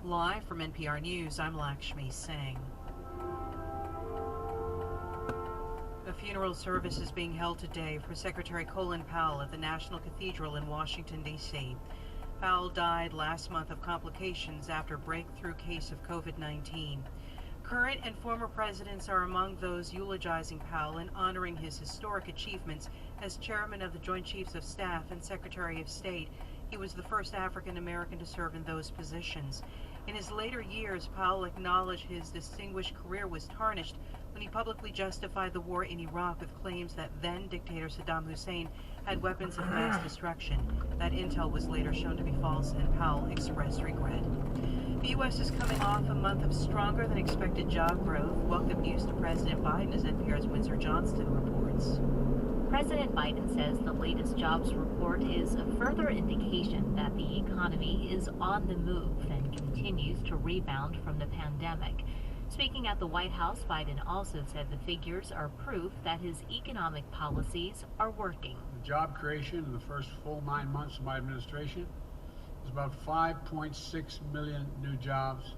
Live from NPR News, I'm Lakshmi Singh. A funeral service is being held today for Secretary Colin Powell at the National Cathedral in Washington, D.C. Powell died last month of complications after a breakthrough case of COVID-19. Current and former presidents are among those eulogizing Powell and honoring his historic achievements as chairman of the Joint Chiefs of Staff and Secretary of State. He was the first African American to serve in those positions. In his later years, Powell acknowledged his distinguished career was tarnished when he publicly justified the war in Iraq with claims that then-dictator Saddam Hussein had weapons of mass destruction. That intel was later shown to be false, and Powell expressed regret. The U.S. is coming off a month of stronger than expected job growth. Welcome news to President Biden, as NPR's Windsor Johnston reports. President Biden says the latest jobs report is a further indication that the economy is on the move and continues to rebound from the pandemic. Speaking at the White House, Biden also said the figures are proof that his economic policies are working. The job creation in the first full 9 months of my administration is about 5.6 million new jobs,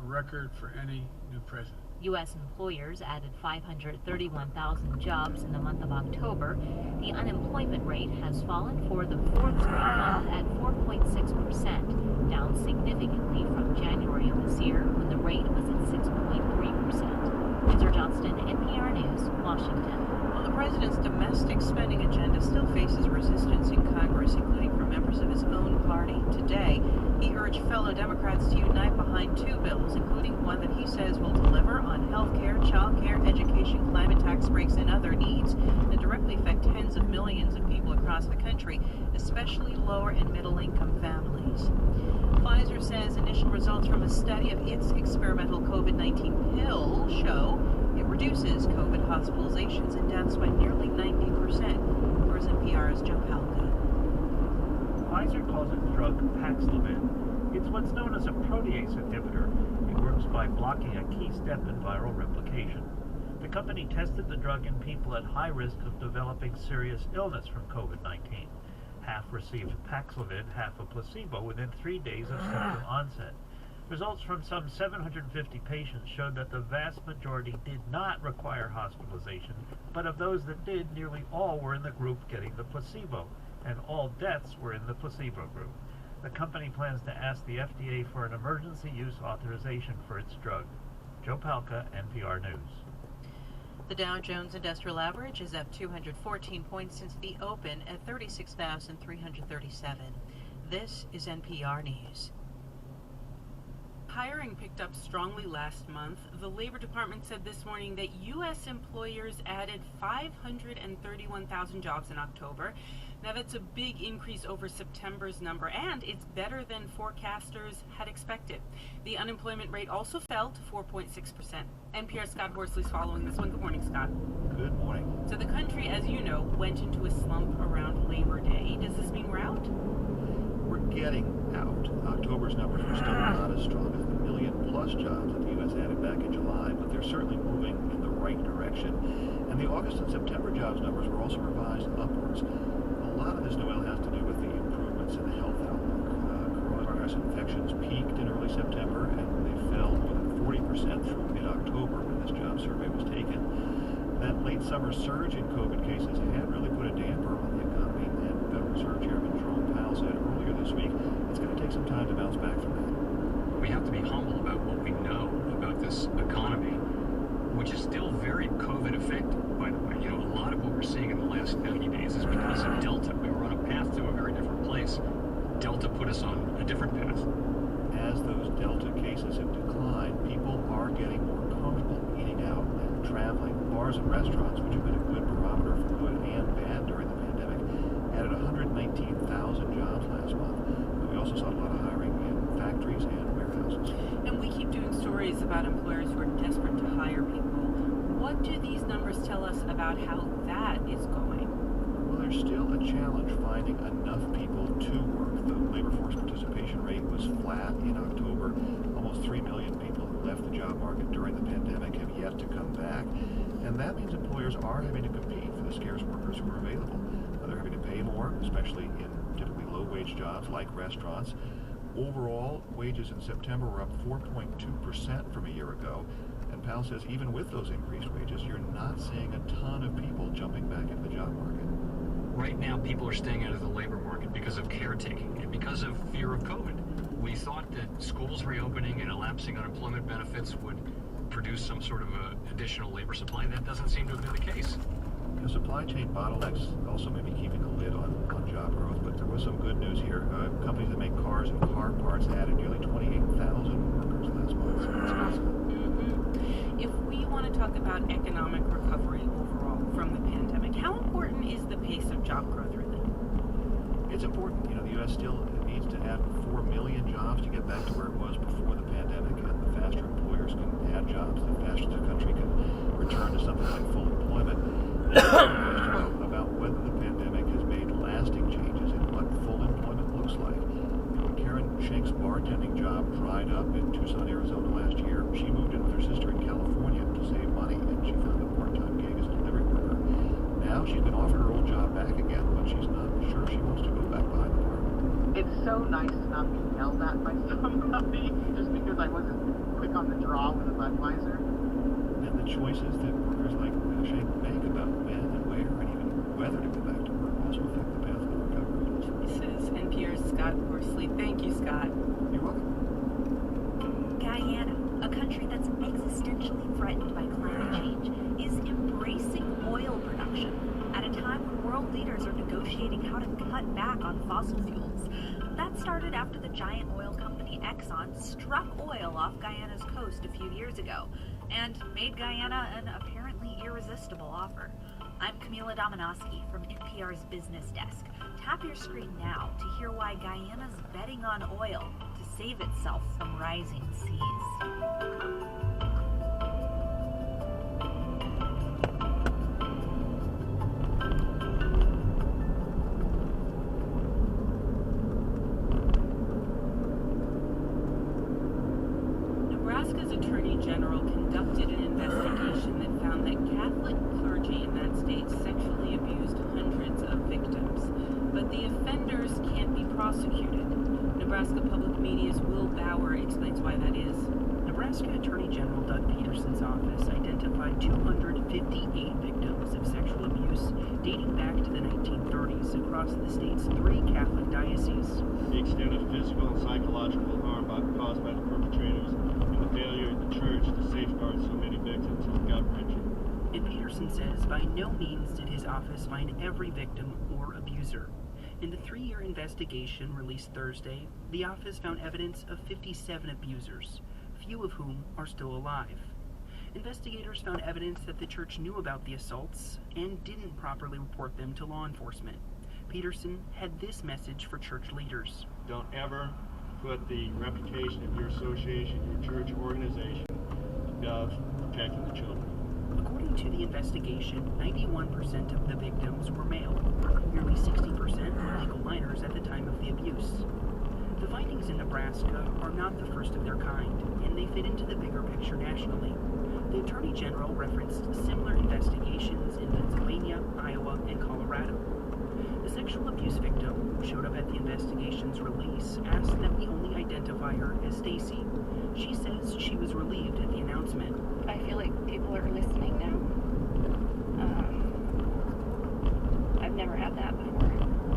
a record for any new president. U.S. employers added 531,000 jobs in the month of October. The unemployment rate has fallen for the fourth straight month at 4.6%, down significantly from January of this year when the rate was at 6.3%. Windsor Johnston, NPR News, Washington. Well, the president's domestic spending agenda still faces resistance in Congress, including from members of his own party. Today, he urged fellow Democrats to unite behind two bills, including one that he says will deliver on health care, child care, education, climate tax breaks, and other needs that directly affect tens of millions of people across the country, especially lower and middle-income families. Pfizer says initial results from a study of its experimental COVID-19 pill show it reduces COVID hospitalizations and deaths by nearly 90%. Where's NPR's Joe Palca? Pfizer calls its drug Paxlovid. It's what's known as a protease inhibitor. It works by blocking a key step in viral replication. The company tested the drug in people at high risk of developing serious illness from COVID-19. Half received Paxlovid, half a placebo within 3 days of symptom onset. Results from some 750 patients showed that the vast majority did not require hospitalization, but of those that did, nearly all were in the group getting the placebo, and all deaths were in the placebo group. The company plans to ask the FDA for an emergency use authorization for its drug. Joe Palca, NPR News. The Dow Jones Industrial Average is up 214 points since the open at 36,337. This is NPR News. Hiring picked up strongly last month. The Labor Department said this morning that U.S. employers added 531,000 jobs in October. Now that's a big increase over September's number, and it's better than forecasters had expected. The unemployment rate also fell to 4.6%. NPR's Scott Horsley's following this one. Good morning, Scott. Good morning. So the country, as you know, went into a slump around Labor Day. Does this mean we're out? We're getting out. October's numbers were still not as strong as the million-plus jobs that the U.S. added back in July, but they're certainly moving in the right direction. And the August and September jobs numbers were also revised upwards. A lot of this, Noel, has to do with the improvements in the health outlook. Coronavirus infections peaked in early September, and they fell more than 40% through mid-October when this job survey was taken. That late summer surge in COVID cases had really put a damper on the economy, and Federal Reserve Chairman Jerome Powell said earlier this week it's going to take some time to bounce back from that. We have to be humble about what we know about this economy, which is still very COVID affected, by the way. You know, a lot of what we're seeing in the last 90 days is because of Delta. We were on a path to a very different place. Delta put us on a different path. As those Delta cases have declined, people are getting more comfortable eating out and traveling. Bars and restaurants, which have been a good barometer for good and bad during the pandemic, added 119,000 jobs last month. But we also saw a lot of hiring in factories and warehouses. And we keep doing stories about employers who are desperate to hire people. What do these numbers tell us about how that is going? Well, there's still a challenge finding enough people to work. The labor force participation rate was flat in October. Almost 3 million people who left the job market during the pandemic have yet to come back. And that means employers are having to compete for the scarce workers who are available. They're having to pay more, especially in typically low-wage jobs like restaurants, overall, wages in September were up 4.2% from a year ago. And Powell says even with those increased wages, you're not seeing a ton of people jumping back into the job market. Right now, people are staying out of the labor market because of caretaking and because of fear of COVID. We thought that schools reopening and elapsing unemployment benefits would produce some sort of additional labor supply. That doesn't seem to have been the case. The supply chain bottlenecks also may be keeping a lid on job growth, but there was some good news here. Companies that make cars and car parts added nearly 28,000 workers last month. So that's awesome. If we want to talk about economic recovery overall from the pandemic, how important is the pace of job growth really? It's important. The U.S. still needs to add 4 million jobs to get back to where it was before the pandemic, and the faster employers can add jobs, the faster the country can return to something like full employment. There's a question about whether the pandemic has made lasting changes in what full employment looks like. When Karen Schenk's bartending job dried up in Tucson, Arizona last year, she moved in with her sister in California to save money, and she found a part-time gig as a delivery worker. Now she's been offered her old job back again, but she's not sure she wants to go back behind the bar. It's so nice to not be yelled at by somebody just because I wasn't quick on the draw with a Budweiser. And the choices that workers like Schenk make about when and where and even whether to go back to work also affect the path of the recovery. This is NPR's Scott Horsley. Thank you, Scott. You're welcome. Guyana, a country that's existentially threatened by climate change, is embracing oil production at a time when world leaders are negotiating how to cut back on fossil fuels. That started after the giant oil company Exxon struck oil off Guyana's coast a few years ago and made Guyana an apparently irresistible offer. I'm Camila Dominowski from NPR's Business Desk. Tap your screen now to hear why Guyana's betting on oil to save itself from rising seas. Nebraska's Attorney General conducted an investigation that found that Catholic clergy in that state sexually abused hundreds of victims, but the offenders can't be prosecuted. Nebraska Public Media's Will Bauer explains why that is. Nebraska Attorney General Doug Peterson's office identified 258 victims of sexual abuse dating back to the 1930s across the state's 3 Catholic dioceses. The extent of physical and psychological harm caused by the perpetrators and the failure of the church to safeguard so many victims is gut-wrenching. And Peterson says by no means did his office find every victim or abuser. In the 3-year investigation released Thursday, the office found evidence of 57 abusers, few of whom are still alive. Investigators found evidence that the church knew about the assaults and didn't properly report them to law enforcement. Peterson had this message for church leaders. Don't ever put the reputation of your association, your church organization, above protecting the children. According to the investigation, 91% of the victims were male. Nearly 60% were legal minors at the time of the abuse. The findings in Nebraska are not the first of their kind, and they fit into the bigger picture nationally. The Attorney General referenced similar investigations in Pennsylvania, Iowa, and Colorado. The sexual abuse victim, who showed up at the investigation's release, asked that we only identify her as Stacy. She says she was relieved at the announcement. I feel like people are listening now. I've never had that before.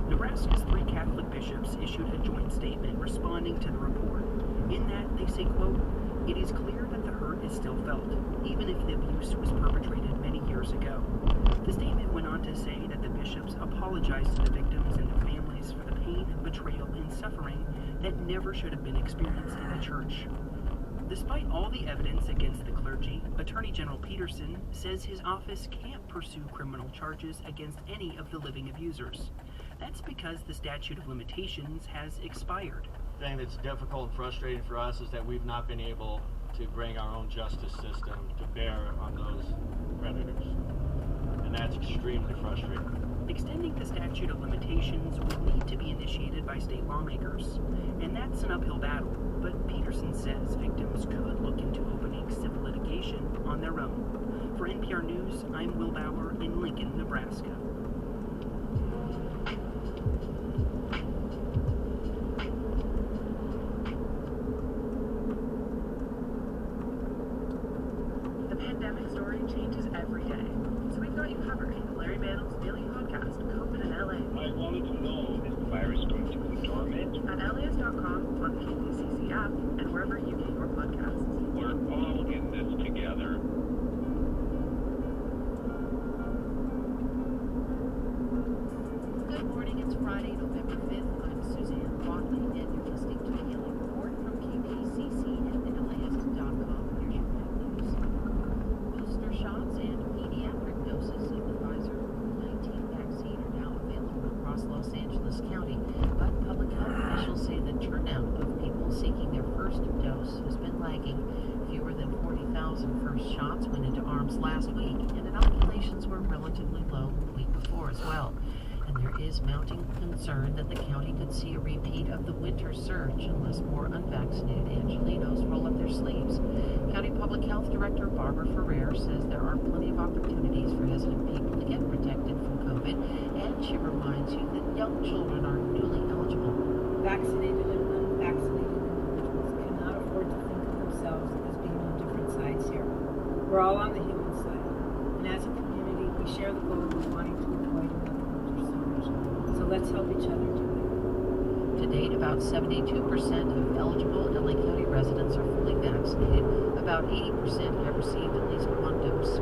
Nebraska's 3 Catholic bishops issued a joint statement responding to the report. In that, they say, quote, "It is clear that the hurt is still felt, even if the abuse was perpetrated many years ago." The statement went on to say that the bishops apologized to the victims and their families for the pain, betrayal, and suffering that never should have been experienced in the church. Despite all the evidence against the clergy, Attorney General Peterson says his office can't pursue criminal charges against any of the living abusers. That's because the statute of limitations has expired. The thing that's difficult and frustrating for us is that we've not been able to bring our own justice system to bear on those predators. And that's extremely frustrating. Extending the statute of limitations would need to be initiated by state lawmakers, and that's an uphill battle, but Peterson says victims could look into opening civil litigation on their own. For NPR News, I'm Will Bauer in Lincoln, Nebraska. pandemic story changes every day. So we've got you covered in Larry Mannel's daily podcast, COVID in LA. I wanted to know, is the virus going to go dormant? At LAist.com, on the KPCC app, and wherever you get your podcasts. We're all in this together. Good morning, it's Friday, November 5th. I'm Suzanne Wadley, and you're listening to the Daily Report from KPCC and LAist.com. Here's your quick news. Booster shots and pediatric doses of the Pfizer-19 vaccine are now available across Los Angeles County, but public health officials say the turnout of people seeking their first dose has been lagging. Fewer than 40,000 first shots went into arms last week, and inoculations were relatively low the week before as well. And there is mounting concern that the county could see a repeat of the winter surge unless more unvaccinated Angelinos roll up their sleeves. County Public Health Director Barbara Ferrer says there are plenty of opportunities for hesitant people to get protected from COVID, and she reminds you that young children are duly eligible. Vaccinated and unvaccinated individuals cannot afford to think of themselves as being on different sides here. We're all on the human side, and as a community, we share the goal of wanting to avoid another winter surge. So let's help each other do it. To date, about 72% of eligible LA County residents are fully vaccinated. About 80% have received at least one dose.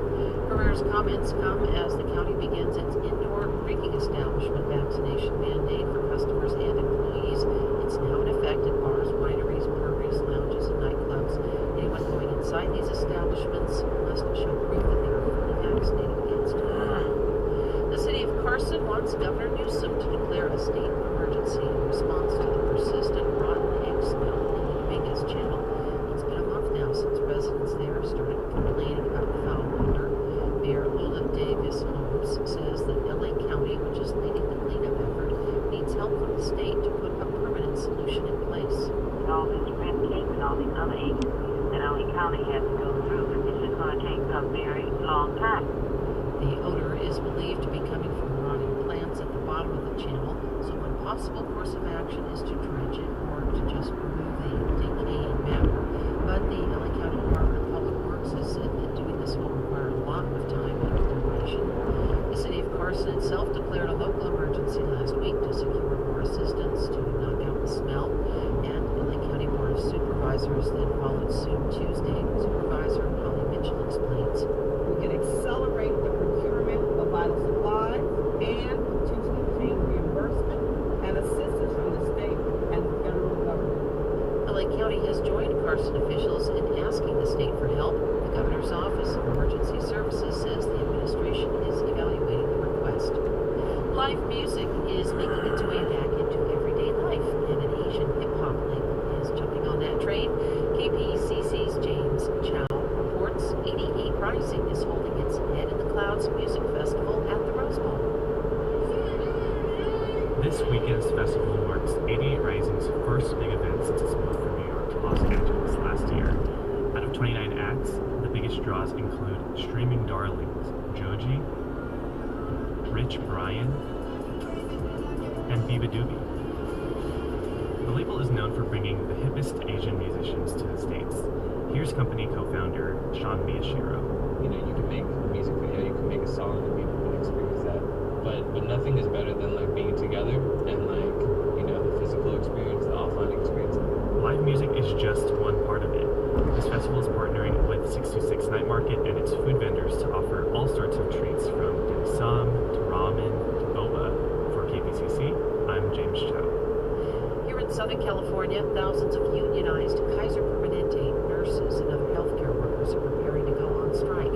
Ferrer's comments come as the county begins its indoor drinking establishment vaccination mandate for customers and employees. It's now in effect at bars, wineries, breweries, lounges, and nightclubs. Anyone going inside these establishments must show proof that they are fully vaccinated against COVID. The city of Carson wants Governor Newsom to declare a state of emergency in response to the persistent rotten egg smell in the Dominguez Channel. It's been a month now since residents there started complaining about the foul odor. Mayor Lola Davis Holmes says that LA County, which is leading the cleanup effort, needs help from the state to put a permanent solution in place. All this red tape and all these other agencies that LA County has to go through, it's just going to take a very long time. The odor is believed to be coming from rotting plants at the bottom of the channel, so one possible course of action is to dredge it or to just remove the decaying matter. But the LA County Department of Public Works has said that doing this will require a lot of time and coordination. The city of Carson itself declared a local emergency last week to secure more assistance to knock out the smell, and LA County Board of Supervisors then followed suit Tuesday. Supervisor Holly Mitchell explains. We can accelerate the procurement of vital supplies and potentially obtain reimbursement and assistance from the state and the federal government. LA County has joined Carson officials in asking the state for help. The governor's office of emergency services says the administration is evaluating the request. Live music is making its way back into everyday life, and an Asian hip-hop label is jumping on that train. KPCC's James Chow reports 88 Rising is holding its Head in the Clouds Music Festival at the Rose Bowl. This weekend's festival marks 88 Rising's first big event since its move from New York to Los Angeles last year. Out of 29 acts, the biggest draws include streaming darlings Joji, Rich Brian, and Biba Doobie. The label is known for bringing the hippest Asian musicians to the States. Here's company co-founder Sean Miyashiro. You know, you can make a music video, you can make a song, and people can experience that. But nothing is better than like being together and like, you know, the physical experience, the offline experience. Live music is just one part of it. This festival is partnering with 626 Night Market and its food vendors to offer all sorts of treats from dim sum to ramen to boba. For KPCC, I'm James Chow. Here in Southern California, thousands of unionized Kaiser Permanente nurses and other healthcare workers are preparing to go on strike.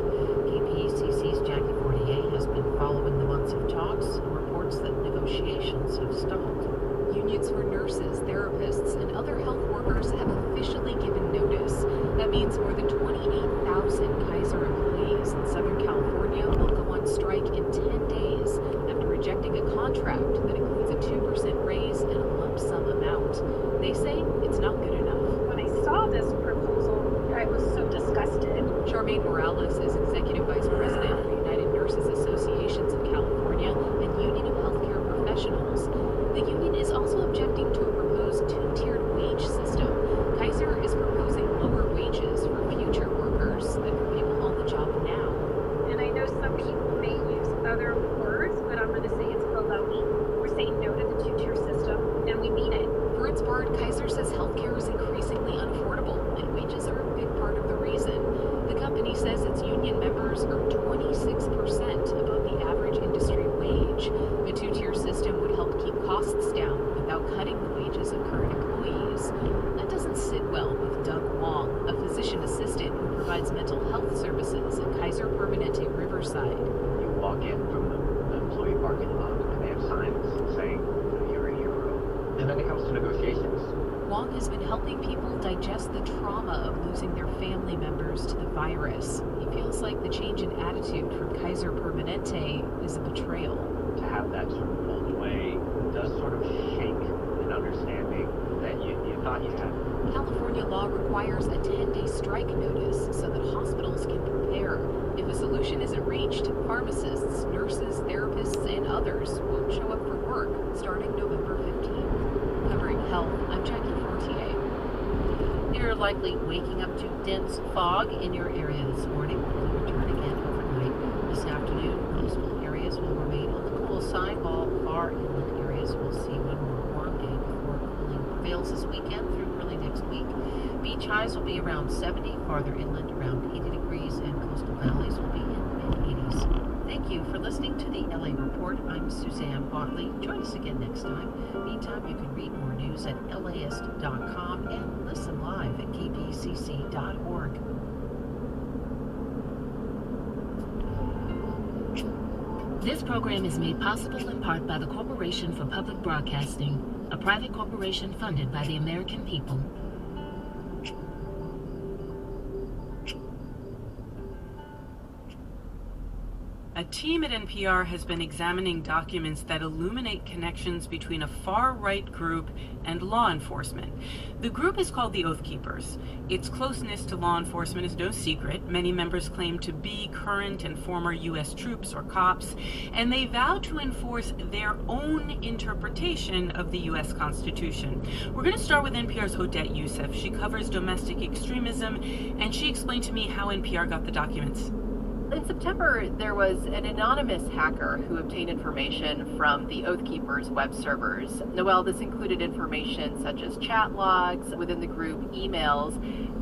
KPCC's Jackie Fortier has been following the months of talks and reports that negotiations have stalled. Unions for nurses, therapists, and other health workers have officially given notice. That means more than 28,000 Kaiser employees in Southern California will go on strike in 10 days after rejecting a contract that includes a 2% raise and a lump sum amount. They say it's not good enough. When I saw this proposal, I was so disgusted. Charmaine Morales is Executive Vice President for United Nurses Associations in California and Union of Healthcare Professionals. The union is also objecting to a proposed two-tiered wage system. Kaiser is proposing lower wages for future workers that for people on the job workers earn 26% above the average industry wage. The two-tier system would help keep costs down without cutting the wages of current employees. That doesn't sit well with Doug Wong, a physician assistant who provides mental health services at Kaiser Permanente Riverside. You walk in from the employee parking lot and they have signs saying, you're a hero. And then it comes to negotiations. Wong has been helping people digest the trauma of losing their family members to the virus. He feels like the change in attitude from Kaiser Permanente is a betrayal. To have that sort of pulled away does sort of shake an understanding that you thought you had. California law requires a 10-day strike notice so that hospitals can prepare. If a solution isn't reached, pharmacists, nurses, therapists, and others won't show up for work starting November 15th. Covering health, I'm Jackie Fortier. You're likely waking up to dense fog in your area this morning. It'll return again overnight. This afternoon, coastal areas will remain on the cool side, while far inland areas will see one more warm day before cooling prevails this weekend through early next week. Beach highs will be around 70, farther inland around 80 degrees, and coastal valleys will be in the mid-80s. Thank you for listening to the LA Report. I'm Suzanne Watley. Join us again next time. Meantime, you can read more news at laist.com and listen live at kpcc.org. This program is made possible in part by the Corporation for Public Broadcasting, a private corporation funded by the American people. A team at NPR has been examining documents that illuminate connections between a far-right group and law enforcement. The group is called the Oath Keepers. Its closeness to law enforcement is no secret. Many members claim to be current and former U.S. troops or cops, and they vow to enforce their own interpretation of the U.S. Constitution. We're going to start with NPR's Odette Youssef. She covers domestic extremism, and she explained to me how NPR got the documents. In September, there was an anonymous hacker who obtained information from the Oath Keepers web servers. Noel, this included information such as chat logs within the group, emails,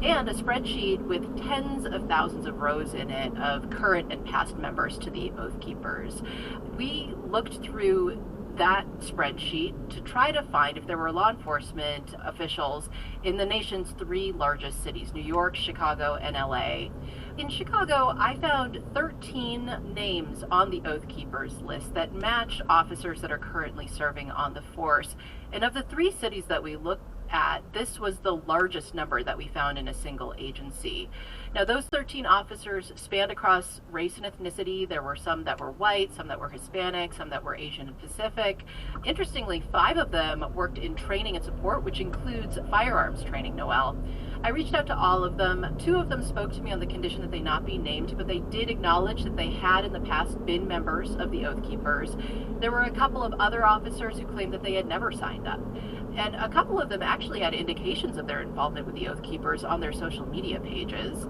and a spreadsheet with tens of thousands of rows in it of current and past members to the Oath Keepers. We looked through that spreadsheet to try to find if there were law enforcement officials in the nation's three largest cities, New York, Chicago, and LA. In Chicago, I found 13 names on the Oath Keepers list that match officers that are currently serving on the force. And of the three cities that we looked at, this was the largest number that we found in a single agency. Now, those 13 officers spanned across race and ethnicity. There were some that were white, some that were Hispanic, some that were Asian and Pacific. Interestingly, 5 of them worked in training and support, which includes firearms training, Noel. I reached out to all of them. 2 of them spoke to me on the condition that they not be named, but they did acknowledge that they had in the past been members of the Oath Keepers. There were a couple of other officers who claimed that they had never signed up. And a couple of them actually had indications of their involvement with the Oath Keepers on their social media pages.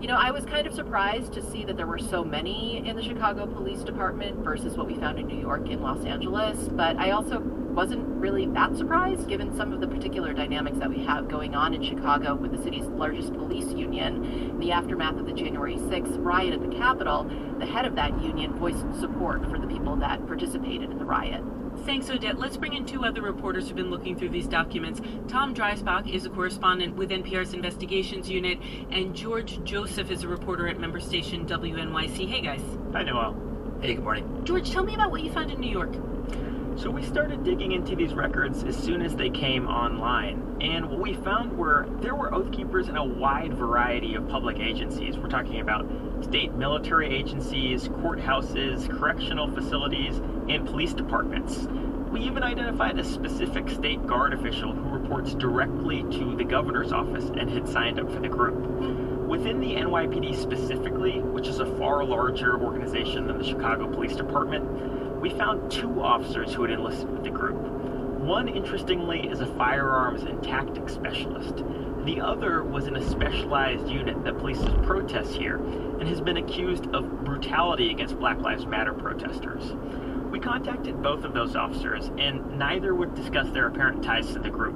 You know, I was kind of surprised to see that there were so many in the Chicago Police Department versus what we found in New York and Los Angeles, but I also wasn't really that surprised given some of the particular dynamics that we have going on in Chicago with the city's largest police union. In the aftermath of the January 6th riot at the Capitol, the head of that union voiced support for the people that participated in the riot. Thanks, Odette. Let's bring in 2 other reporters who've been looking through these documents. Tom Dreisbach is a correspondent with NPR's Investigations Unit, and George Joseph is a reporter at member station WNYC. Hey, guys. Hi, Noel. Hey, good morning. George, tell me about what you found in New York. So we started digging into these records as soon as they came online, and what we found were there were Oath Keepers in a wide variety of public agencies. We're talking about state military agencies, courthouses, correctional facilities, and police departments. We even identified a specific state guard official who reports directly to the governor's office and had signed up for the group. Within the NYPD specifically, which is a far larger organization than the Chicago Police Department, we found 2 officers who had enlisted with the group. One, interestingly, is a firearms and tactics specialist. The other was in a specialized unit that polices protests here and has been accused of brutality against Black Lives Matter protesters. We contacted both of those officers, and neither would discuss their apparent ties to the group.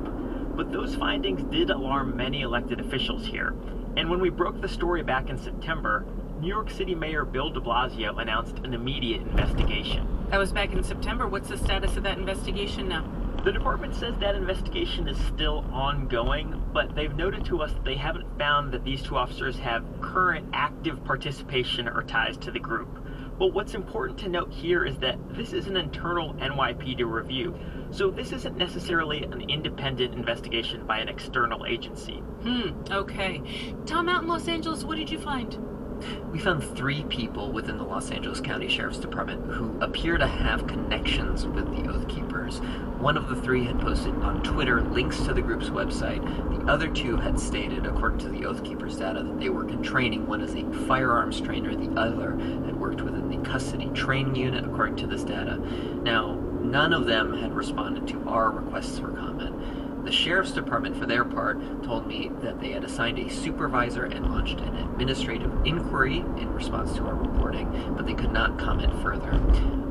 But those findings did alarm many elected officials here, and when we broke the story back in September, New York City Mayor Bill de Blasio announced an immediate investigation. That was back in September. What's the status of that investigation now? The department says that investigation is still ongoing, but they've noted to us that they haven't found that these two officers have current active participation or ties to the group. But what's important to note here is that this is an internal NYPD review, so this isn't necessarily an independent investigation by an external agency. Okay. Tom, out in Los Angeles, what did you find? We found 3 people within the Los Angeles County Sheriff's Department who appear to have connections with the Oath Keepers. One of the 3 had posted on Twitter links to the group's website. The other 2 had stated, according to the Oath Keepers data, that they work in training. One is a firearms trainer, the other had worked within the custody training unit, according to this data. Now, none of them had responded to our requests for comment. The Sheriff's Department, for their part, told me that they had assigned a supervisor and launched an administrative inquiry in response to our reporting, but they could not comment further.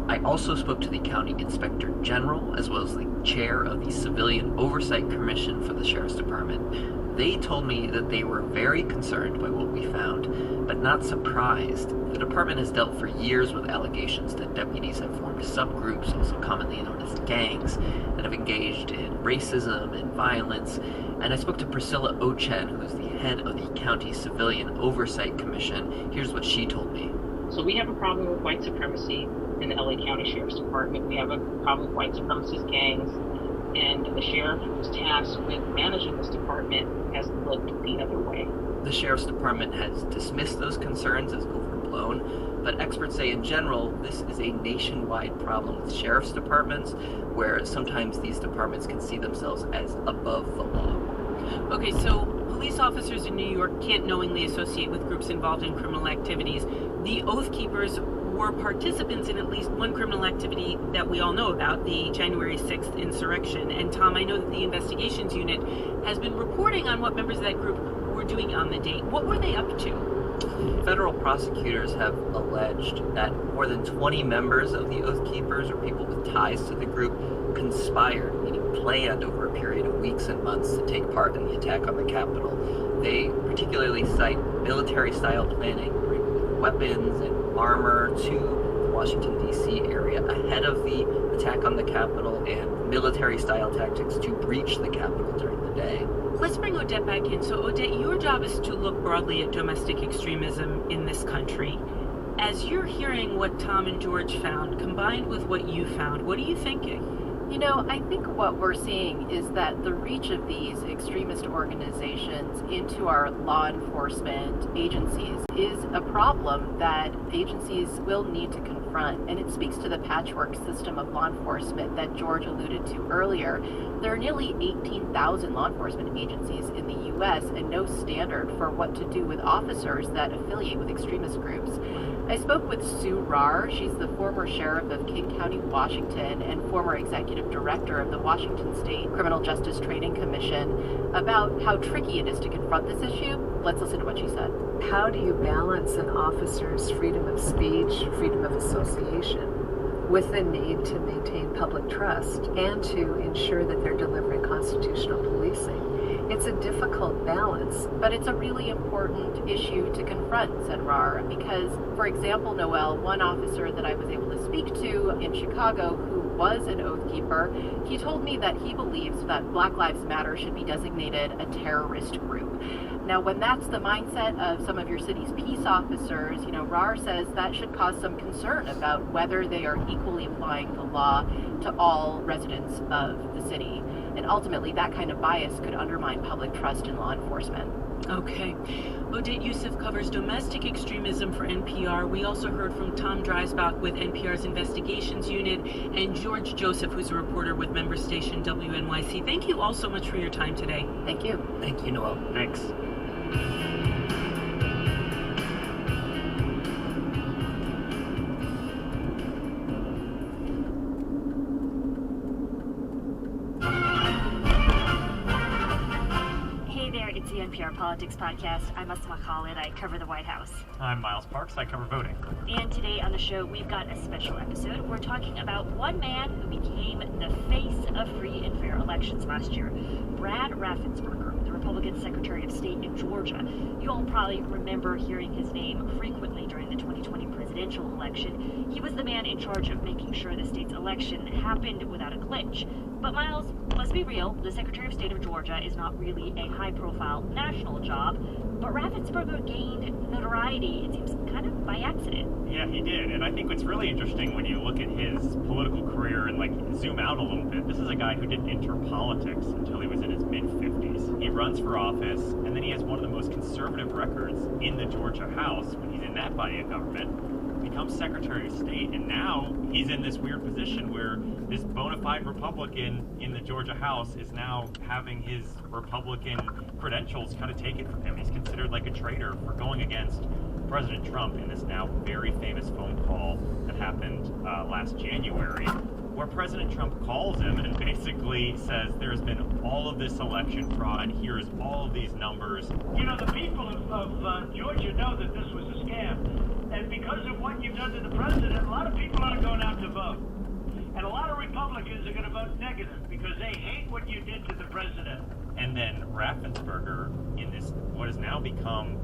I also spoke to the County Inspector General, as well as the chair of the Civilian Oversight Commission for the Sheriff's Department. They told me that they were very concerned by what we found, but not surprised. The department has dealt for years with allegations that deputies have formed subgroups, also commonly known as gangs, that have engaged in racism and violence. And I spoke to Priscilla Ochen, who is the head of the County Civilian Oversight Commission. Here's what she told me. So we have a problem with white supremacy in the LA County Sheriff's Department. We have a problem with white supremacist gangs. And the sheriff who's tasked with managing this department has looked the other way. The Sheriff's Department has dismissed those concerns as overblown, but experts say in general this is a nationwide problem with sheriff's departments, where sometimes these departments can see themselves as above the law. Okay, so police officers in New York can't knowingly associate with groups involved in criminal activities. The Oath Keepers were participants in at least one criminal activity that we all know about, the January 6th insurrection. And Tom, I know that the investigations unit has been reporting on what members of that group were doing on the date. What were they up to? Federal prosecutors have alleged that more than 20 members of the Oath Keepers, or people with ties to the group, conspired, meaning planned over a period of weeks and months to take part in the attack on the Capitol. They particularly cite military-style planning, bringing weapons and armor to the Washington, D.C. area ahead of the attack on the Capitol, and military-style tactics to breach the Capitol during the day. Let's bring Odette back in. So Odette, your job is to look broadly at domestic extremism in this country. As you're hearing what Tom and George found, combined with what you found, what are you thinking? You know, I think what we're seeing is that the reach of these extremist organizations into our law enforcement agencies is a problem that agencies will need to confront. And it speaks to the patchwork system of law enforcement that George alluded to earlier. There are nearly 18,000 law enforcement agencies in the U.S. and no standard for what to do with officers that affiliate with extremist groups. I spoke with Sue Rahr. She's the former sheriff of King County, Washington, and former executive director of the Washington State Criminal Justice Training Commission, about how tricky it is to confront this issue. Let's listen to what she said. How do you balance an officer's freedom of speech, freedom of association, with the need to maintain public trust and to ensure that they're delivering constitutional policing? It's a difficult balance. But it's a really important issue to confront, said Rahr, because, for example, Noel, one officer that I was able to speak to in Chicago who was an Oath Keeper, he told me that he believes that Black Lives Matter should be designated a terrorist group. Now, when that's the mindset of some of your city's peace officers, Rahr says that should cause some concern about whether they are equally applying the law to all residents of the city. And ultimately, that kind of bias could undermine public trust in law enforcement. Okay. Odette Yousef covers domestic extremism for NPR. We also heard from Tom Dreisbach with NPR's Investigations Unit, and George Joseph, who's a reporter with member station WNYC. Thank you all so much for your time today. Thank you. Thank you, Noel. Thanks. It's the NPR Politics Podcast. I'm Asma Khalid. I cover the White House. I'm Miles Parks. I cover voting. And today on the show, we've got a special episode. We're talking about one man who became the face of free and fair elections last year, Brad Raffensperger, the Republican Secretary of State in Georgia. You all probably remember hearing his name frequently during the 2020 presidential election. He was the man in charge of making sure the state's election happened without a glitch. But Miles, let's be real, the Secretary of State of Georgia is not really a high-profile national job, but Raffensperger gained notoriety, it seems, kind of by accident. Yeah, he did, and I think what's really interesting when you look at his political career and zoom out a little bit, this is a guy who didn't enter politics until he was in his mid-50s. He runs for office, and then he has one of the most conservative records in the Georgia House when he's in that body of government, becomes Secretary of State, and now he's in this weird position where this bona fide Republican in the Georgia House is now having his Republican credentials kind of taken from him. He's considered like a traitor for going against President Trump in this now very famous phone call that happened last January, where President Trump calls him and basically says there's been all of this election fraud, here's all of these numbers. You know, the people of Georgia know that this was a scam. And because of what you've done to the president, a lot of people aren't going out to vote. And a lot of Republicans are going to vote negative because they hate what you did to the president. And then Raffensperger, in this what has now become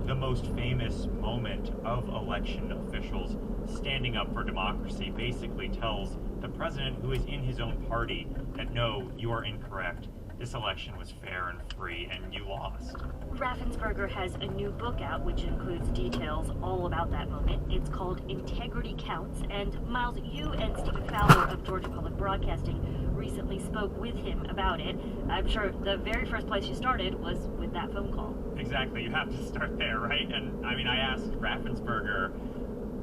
the most famous moment of election officials standing up for democracy, basically tells the president, who is in his own party, that no, you are incorrect. This election was fair and free, and you lost. Raffensperger has a new book out, which includes details all about that moment. It's called Integrity Counts, and Miles, you and Stephen Fowler of Georgia Public Broadcasting recently spoke with him about it. I'm sure the very first place you started was with that phone call. Exactly, you have to start there, right? And I mean, I asked Raffensperger,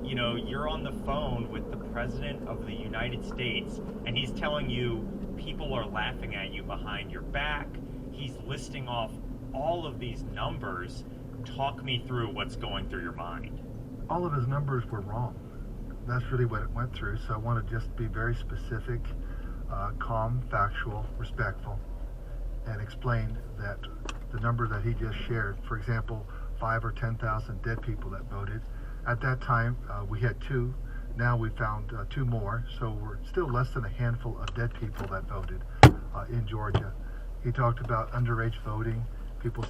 you know, you're on the phone with the President of the United States, and he's telling you people are laughing at you behind your back. He's listing off all of these numbers. Talk me through what's going through your mind. All of his numbers were wrong. That's really what it went through. So I want to just be very specific, calm, factual, respectful, and explain that the number that he just shared, for example, 5 or 10,000 dead people that voted. At that time, we had 2. Now we found 2 more, so we're still less than a handful of dead people that voted in Georgia. He talked about underage voting, people